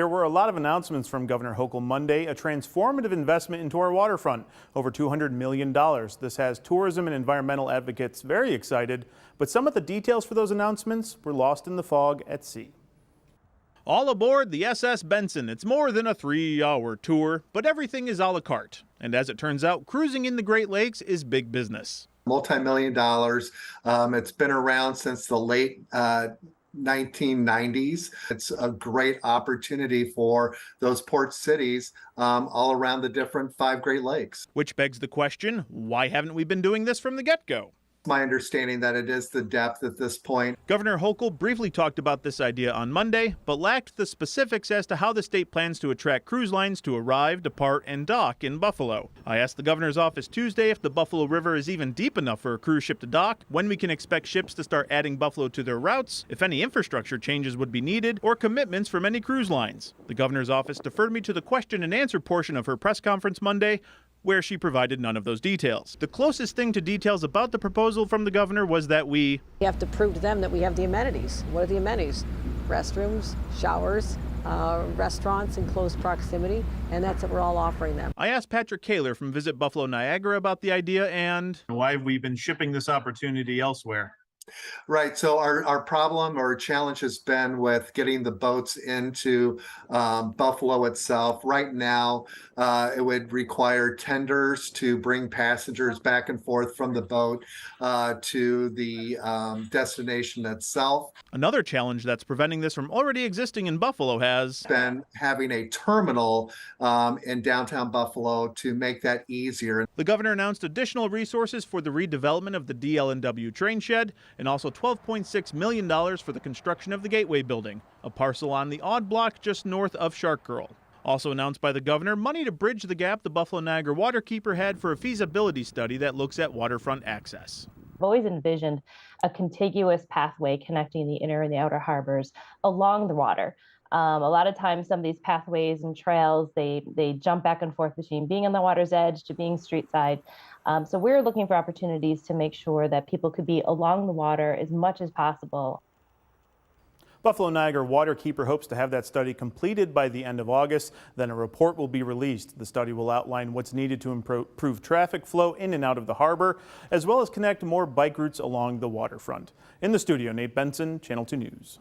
There were a lot of announcements from Governor Hochul Monday, a transformative investment into our waterfront, over $200 million. This has tourism and environmental advocates very excited, but some of the details for those announcements were lost in the fog at sea. All aboard the SS Benson. It's more than a 3-hour tour, but everything is a la carte. And as it turns out, cruising in the Great Lakes is big business. Multi-million dollars. It's been around since the late 1990s. It's a great opportunity for those port cities all around the different 5 Great Lakes. Which begs the question, why haven't we been doing this from the get-go? My understanding that it is the depth at this point. Governor Hochul briefly talked about this idea on Monday, but lacked the specifics as to how the state plans to attract cruise lines to arrive, depart, and dock in Buffalo. I asked the governor's office Tuesday if the Buffalo River is even deep enough for a cruise ship to dock, when we can expect ships to start adding Buffalo to their routes, if any infrastructure changes would be needed, or commitments from any cruise lines. The governor's office deferred me to the question and answer portion of her press conference Monday, where she provided none of those details. The closest thing to details about the proposal from the governor was that we have to prove to them that we have the amenities. What are the amenities? Restrooms, showers, restaurants in close proximity, and that's what we're all offering them. I asked Patrick Kaler from Visit Buffalo Niagara about the idea and why we've been shipping this opportunity elsewhere. Right. So our problem or challenge has been with getting the boats into Buffalo itself. Right now, it would require tenders to bring passengers back and forth from the boat to the destination itself. Another challenge that's preventing this from already existing in Buffalo has been having a terminal in downtown Buffalo to make that easier. The governor announced additional resources for the redevelopment of the DL&W train shed and also $12.6 million for the construction of the Gateway building, a parcel on the Odd Block just north of Shark Girl. Also announced by the governor, money to bridge the gap the Buffalo Niagara Waterkeeper had for a feasibility study that looks at waterfront access. I've always envisioned a contiguous pathway connecting the inner and the outer harbors along the water. A lot of times some of these pathways and trails, they jump back and forth between being on the water's edge to being street side. So we're looking for opportunities to make sure that people could be along the water as much as possible. Buffalo Niagara Waterkeeper hopes to have that study completed by the end of August. Then a report will be released. The study will outline what's needed to improve traffic flow in and out of the harbor, as well as connect more bike routes along the waterfront. In the studio, Nate Benson, Channel 2 News.